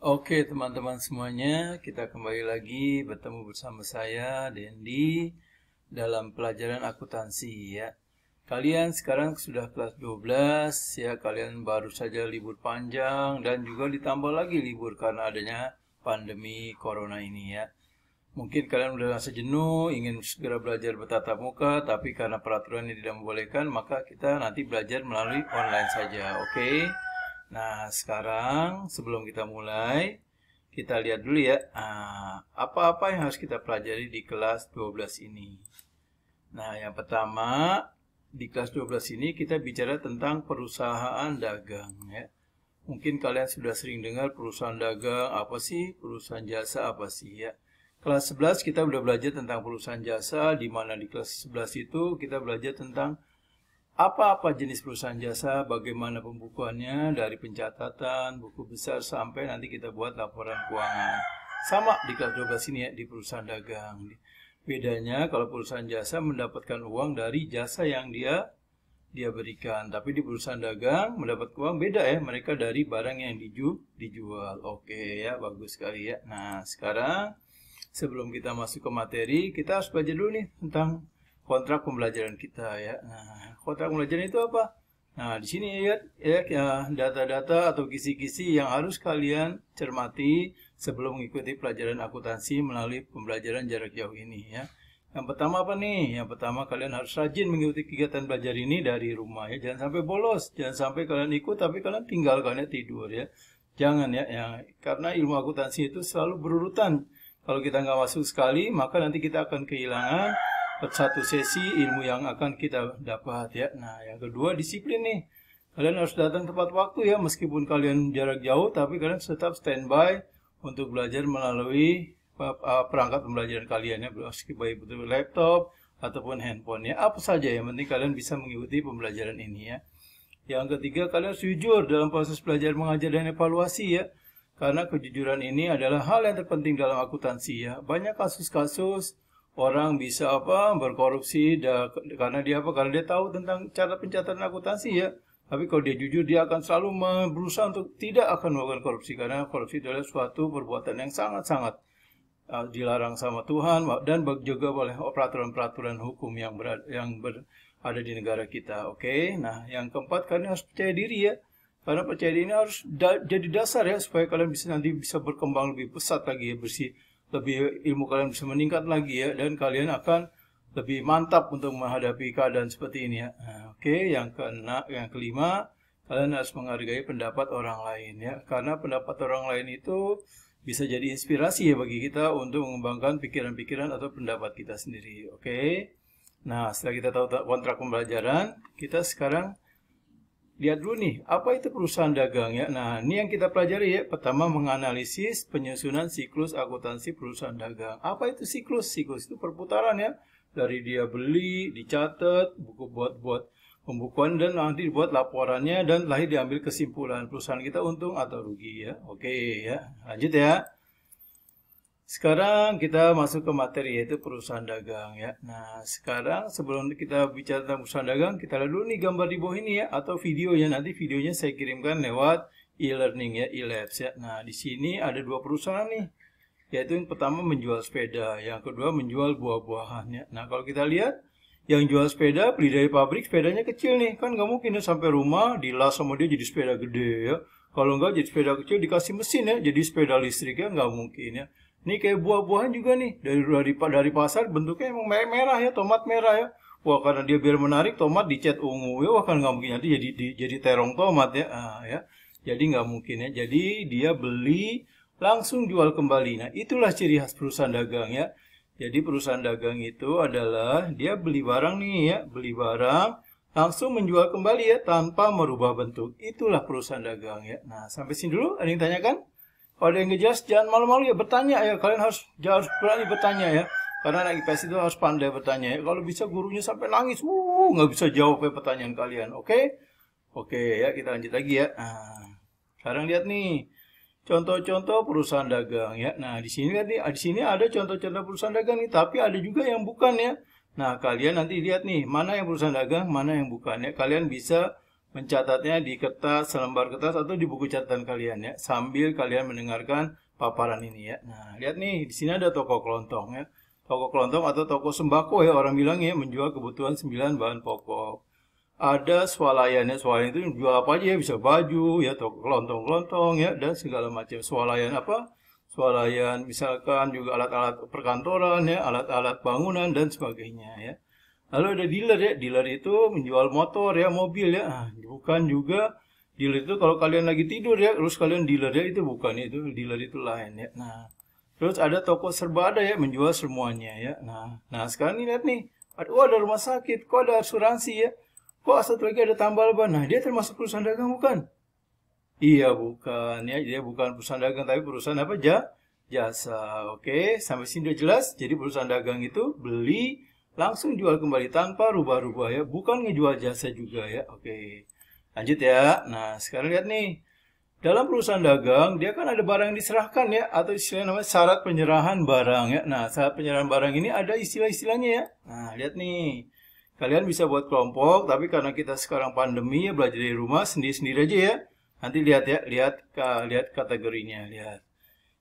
Oke teman-teman semuanya, kita kembali lagi bertemu bersama saya, Dendi, dalam pelajaran akuntansi ya. Kalian sekarang sudah kelas 12 ya, kalian baru saja libur panjang dan juga ditambah lagi libur karena adanya pandemi corona ini ya. Mungkin kalian udah rasa jenuh, ingin segera belajar bertatap muka, tapi karena peraturan ini tidak membolehkan, maka kita nanti belajar melalui online saja, oke? Nah, sekarang sebelum kita mulai, kita lihat dulu ya, apa-apa yang harus kita pelajari di kelas 12 ini. Nah, yang pertama, di kelas 12 ini kita bicara tentang perusahaan dagang ya. Mungkin kalian sudah sering dengar perusahaan dagang apa sih, perusahaan jasa apa sih ya. Kelas 11 kita udah belajar tentang perusahaan jasa, di mana di kelas 11 itu kita belajar tentang apa-apa jenis perusahaan jasa, bagaimana pembukuannya dari pencatatan, buku besar sampai nanti kita buat laporan keuangan. Sama di kelas 12 ini ya, di perusahaan dagang. Bedanya kalau perusahaan jasa mendapatkan uang dari jasa yang dia berikan. Tapi di perusahaan dagang mendapat uang beda ya, mereka dari barang yang dijual. Oke ya, bagus sekali ya. Nah, sekarang sebelum kita masuk ke materi, kita harus belajar dulu nih tentang kontrak pembelajaran kita ya. Nah, kontrak pembelajaran itu apa? Nah, di sini lihat ya data-data atau kisi-kisi yang harus kalian cermati sebelum mengikuti pelajaran akuntansi melalui pembelajaran jarak jauh ini ya. Yang pertama apa nih? Yang pertama kalian harus rajin mengikuti kegiatan belajar ini dari rumah ya. Jangan sampai bolos, jangan sampai kalian ikut tapi kalian tinggal, kalian tidur ya. Jangan ya, karena ilmu akuntansi itu selalu berurutan. Kalau kita nggak masuk sekali, maka nanti kita akan kehilangan satu sesi ilmu yang akan kita dapat ya. Nah, yang kedua disiplin nih. Kalian harus datang tepat waktu ya, meskipun kalian jarak jauh, tapi kalian tetap standby untuk belajar melalui perangkat pembelajaran kalian ya, baik betul laptop ataupun handphone ya. Apa saja yang penting kalian bisa mengikuti pembelajaran ini ya. Yang ketiga, kalian harus jujur dalam proses belajar mengajar dan evaluasi ya. Karena kejujuran ini adalah hal yang terpenting dalam akuntansi ya. Banyak kasus-kasus orang bisa berkorupsi karena dia tahu tentang cara pencatatan akuntansi ya. Tapi kalau dia jujur, dia akan selalu berusaha untuk tidak akan melakukan korupsi karena korupsi adalah suatu perbuatan yang sangat-sangat dilarang sama Tuhan dan juga oleh peraturan-peraturan hukum yang ada di negara kita. Oke. Nah, yang keempat, kalian harus percaya diri ya. Karena percaya diri ini harus jadi dasar ya supaya kalian nanti bisa berkembang lebih pesat lagi ya, lebih ilmu kalian bisa meningkat lagi ya, dan kalian akan lebih mantap untuk menghadapi keadaan seperti ini ya. Nah, oke, yang kelima, kalian harus menghargai pendapat orang lain ya, karena pendapat orang lain itu bisa jadi inspirasi ya bagi kita untuk mengembangkan pikiran-pikiran atau pendapat kita sendiri. Oke. Nah, setelah kita tahu kontrak pembelajaran, kita sekarang lihat dulu nih, apa itu perusahaan dagang ya. Nah, ini yang kita pelajari ya. Pertama, menganalisis penyusunan siklus akuntansi perusahaan dagang. Apa itu siklus? Siklus itu perputaran ya. Dari dia beli, dicatat, buku buat pembukuan, dan nanti dibuat laporannya, dan lahir diambil kesimpulan perusahaan kita untung atau rugi ya. Oke ya, lanjut ya. Sekarang kita masuk ke materi, yaitu perusahaan dagang ya. Nah, sekarang sebelum kita bicara tentang perusahaan dagang, kita lihat dulu nih gambar di bawah ini ya, atau videonya. Nanti videonya saya kirimkan lewat e-learning ya, e-labs ya. Nah, di sini ada dua perusahaan nih, yaitu yang pertama menjual sepeda, yang kedua menjual buah-buahan ya. Nah, kalau kita lihat, yang jual sepeda beli dari pabrik, sepedanya kecil nih, kan nggak mungkin ya sampai rumah dilas sama dia jadi sepeda gede ya. Kalau nggak jadi sepeda kecil dikasih mesin ya, jadi sepeda listrik ya, nggak mungkin ya. Ini kayak buah-buahan juga nih, dari pasar bentuknya emang merah ya, tomat merah ya. Wah, karena dia biar menarik, tomat dicat ungu ya, wah kan nggak mungkin nanti jadi terong tomat ya. Ya. Jadi nggak mungkin ya. Jadi dia beli langsung jual kembali. Nah, itulah ciri khas perusahaan dagang ya. Jadi perusahaan dagang itu adalah dia beli barang nih ya, beli barang langsung menjual kembali ya tanpa merubah bentuk. Itulah perusahaan dagang ya. Nah, sampai sini dulu, ada yang tanyakan? Kalau ada yang ngejelas, jangan malu-malu ya, bertanya ya. Kalian harus berani bertanya ya. Karena anak IPS itu harus pandai bertanya ya. Kalau bisa gurunya sampai nangis, nggak bisa jawab ya pertanyaan kalian. Oke? Oke ya, kita lanjut lagi ya. Nah, sekarang lihat nih contoh-contoh perusahaan dagang ya. Nah, di sini lihat nih, di sini ada contoh-contoh perusahaan dagang nih, tapi ada juga yang bukan ya. Nah, kalian nanti lihat nih, mana yang perusahaan dagang, mana yang bukan ya. Kalian bisa mencatatnya di kertas, selembar kertas atau di buku catatan kalian ya, sambil kalian mendengarkan paparan ini ya. Nah, lihat nih, di sini ada toko kelontong ya. Toko kelontong atau toko sembako ya, orang bilang ya, menjual kebutuhan 9 bahan pokok. Ada swalayan ya, swalayan itu jual apa aja ya, bisa baju ya, toko kelontong-kelontong ya, dan segala macam. Swalayan apa? Swalayan misalkan juga alat-alat perkantoran ya, alat-alat bangunan dan sebagainya ya. Lalu ada dealer ya, dealer itu menjual motor ya, mobil ya. Nah, bukan juga dealer itu kalau kalian lagi tidur ya, terus kalian dealer ya, itu bukan, itu dealer itu lain ya. Nah, terus ada toko serba ada ya, menjual semuanya ya. Nah sekarang nih lihat nih, ada rumah sakit, kok ada asuransi ya, kok satu lagi ada tambal ban. Nah, dia termasuk perusahaan dagang bukan? Iya bukan ya, dia bukan perusahaan dagang tapi perusahaan apa, jasa. Oke, sampai sini udah jelas. Jadi perusahaan dagang itu beli langsung jual kembali tanpa rubah-rubah ya, bukan ngejual jasa juga ya. Oke, lanjut ya. Nah, sekarang lihat nih, dalam perusahaan dagang dia kan ada barang yang diserahkan ya, atau istilahnya namanya syarat penyerahan barang ya. Nah, syarat penyerahan barang ini ada istilah-istilahnya ya. Nah, lihat nih, kalian bisa buat kelompok, tapi karena kita sekarang pandemi ya, belajar dari rumah sendiri-sendiri aja ya. Nanti lihat ya, lihat kategorinya, lihat.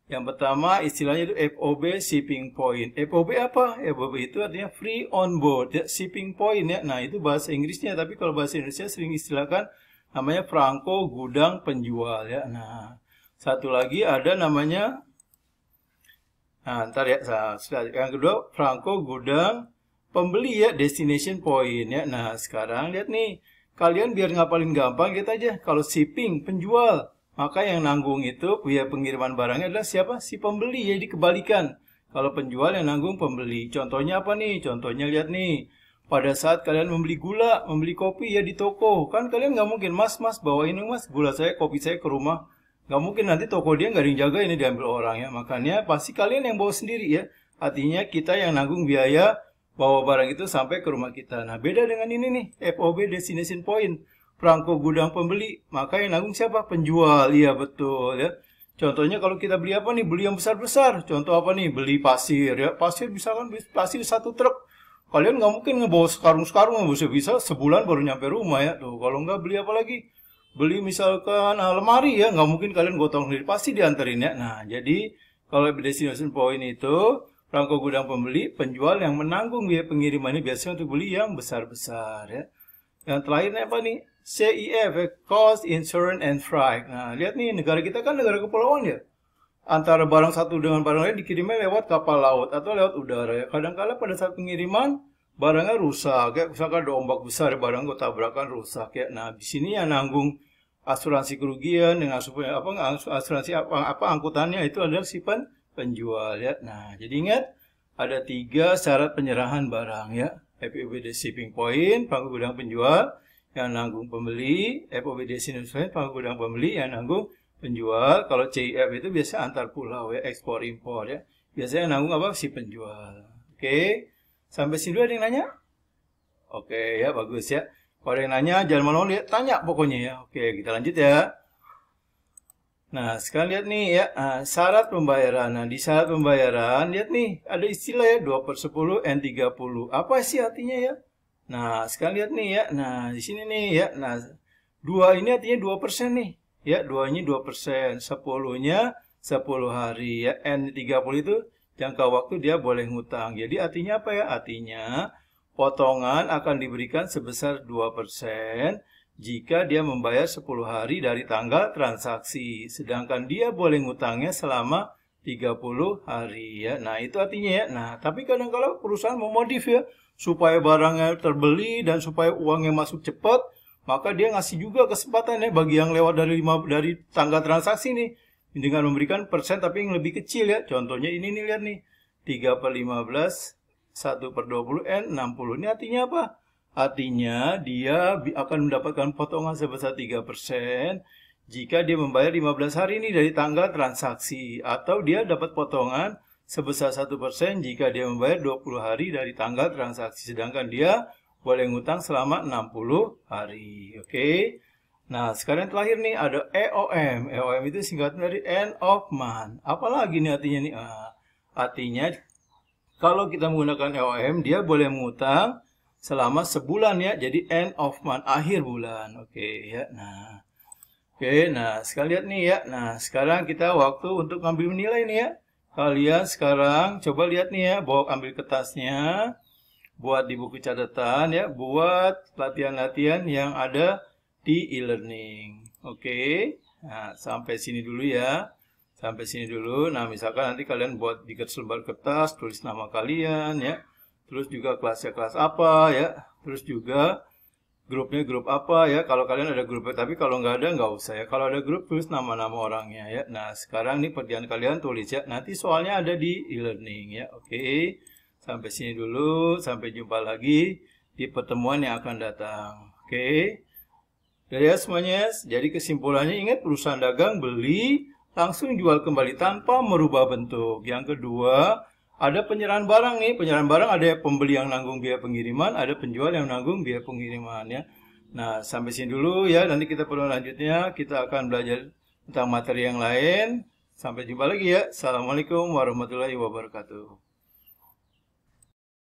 Yang pertama istilahnya itu FOB shipping point. FOB apa? FOB itu artinya free on board ya, shipping point ya. Nah, itu bahasa Inggrisnya, tapi kalau bahasa Indonesia sering istilahkan namanya Franko gudang penjual ya. Nah, satu lagi ada namanya, nah ntar ya, yang kedua Franko gudang pembeli ya, destination point ya. Nah, sekarang lihat nih, kalian biar ngapalin gampang kita aja, kalau shipping penjual, maka yang nanggung itu biaya pengiriman barangnya adalah siapa? Si pembeli. Jadi kebalikan. Kalau penjual yang nanggung pembeli. Contohnya apa nih? Contohnya lihat nih. Pada saat kalian membeli gula, membeli kopi ya di toko. Kan kalian nggak mungkin, mas bawain mas gula saya, kopi saya ke rumah. Nggak mungkin, nanti toko dia nggak ada yang jaga, ini diambil orang ya. Makanya pasti kalian yang bawa sendiri ya. Artinya kita yang nanggung biaya bawa barang itu sampai ke rumah kita. Nah, beda dengan ini nih. FOB destination point. Perangko gudang pembeli, maka yang nanggung siapa? Penjual. Iya betul ya. Contohnya kalau kita beli apa nih? Beli yang besar-besar. Contoh apa nih? Beli pasir ya. Pasir misalkan pasir 1 truk. Kalian nggak mungkin ngebawa sekarung-sekarung, bisa sebulan baru nyampe rumah ya. Tuh, kalau nggak beli apa lagi? Beli misalkan lemari ya, nggak mungkin kalian gotong sendiri, pasti dianterin ya. Nah, jadi kalau destination point itu perangko gudang pembeli, penjual yang menanggung biaya pengirimannya biasanya untuk beli yang besar-besar ya. Yang terakhir apa nih? CIF, Cost, Insurance, and Freight. Nah, lihat nih, negara kita kan negara kepulauan ya. Antara barang satu dengan barang lain dikirimnya lewat kapal laut atau lewat udara ya. Kadang-kala pada saat pengiriman, barangnya rusak. Ya, misalkan ada ombak besar, barang gue tabrakan rusak ya. Nah, di sini yang nanggung asuransi kerugian dengan asuransi angkutannya itu adalah si penjual ya. Nah, jadi ingat, ada 3 syarat penyerahan barang ya. FOB shipping point, pangku gudang penjual, yang nanggung pembeli. FOB destination, pangku gudang pembeli, yang nanggung penjual. Kalau CIF itu biasa antar pulau ya, ekspor impor ya. Biasanya yang nanggung apa? Si penjual. Oke, sampai sini ada yang nanya? Oke ya, bagus ya. Kalau ada yang nanya, jangan malu lihat, tanya pokoknya ya. Oke, kita lanjut ya. Nah, sekarang lihat nih ya, syarat pembayaran. Nah, di syarat pembayaran, lihat nih, ada istilah ya, 2/10 N30. Apa sih artinya ya? Nah, sekarang lihat nih ya, nah di sini nih ya, nah 2 ini artinya 2% nih. Ya, 2 ini 2%, 10-nya 10 hari ya, N30 itu jangka waktu dia boleh ngutang. Jadi artinya apa ya? Artinya potongan akan diberikan sebesar 2%. Jika dia membayar 10 hari dari tanggal transaksi. Sedangkan dia boleh ngutangnya selama 30 hari ya. Nah, itu artinya ya. Nah, tapi kadang-kadang perusahaan memodif ya. Supaya barangnya terbeli dan supaya uangnya masuk cepat. Maka dia ngasih juga kesempatan ya bagi yang lewat dari tanggal transaksi nih. Dengan memberikan persen tapi yang lebih kecil ya. Contohnya ini nih, lihat nih. 3/15, 1/20, N60. Ini artinya apa? Artinya dia akan mendapatkan potongan sebesar 3% jika dia membayar 15 hari ini dari tanggal transaksi. Atau dia dapat potongan sebesar 1% jika dia membayar 20 hari dari tanggal transaksi. Sedangkan dia boleh ngutang selama 60 hari. Oke. Nah, sekarang terakhir nih ada EOM. EOM itu singkatan dari End of Month. Apalagi nih artinya nih? Artinya kalau kita menggunakan EOM, dia boleh mengutang selama sebulan ya. Jadi end of month, akhir bulan. Oke ya. Nah, sekalian lihat nih ya. Nah, sekarang kita waktu untuk ambil nilai nih ya. Kalian sekarang coba lihat nih ya, bawa ambil kertasnya, buat di buku catatan ya, buat latihan-latihan yang ada di e-learning. Oke. Nah, sampai sini dulu ya. Sampai sini dulu. Nah, misalkan nanti kalian buat di selembar kertas, tulis nama kalian ya. Terus juga kelasnya kelas apa ya. Terus juga grupnya grup apa ya. Kalau kalian ada grupnya, tapi kalau nggak ada nggak usah ya. Kalau ada grup, tulis nama-nama orangnya ya. Nah, sekarang nih pekerjaan kalian tulis ya. Nanti soalnya ada di e-learning ya. Oke. Sampai sini dulu. Sampai jumpa lagi di pertemuan yang akan datang. Oke. Udah ya semuanya. Jadi kesimpulannya ingat, perusahaan dagang beli langsung jual kembali tanpa merubah bentuk. Yang kedua, ada penyerahan barang nih. Penyerahan barang ada pembeli yang nanggung biaya pengiriman, ada penjual yang nanggung biaya pengiriman ya. Nah, sampai sini dulu ya. Nanti kita perlu lanjutnya. Kita akan belajar tentang materi yang lain. Sampai jumpa lagi ya. Assalamualaikum warahmatullahi wabarakatuh.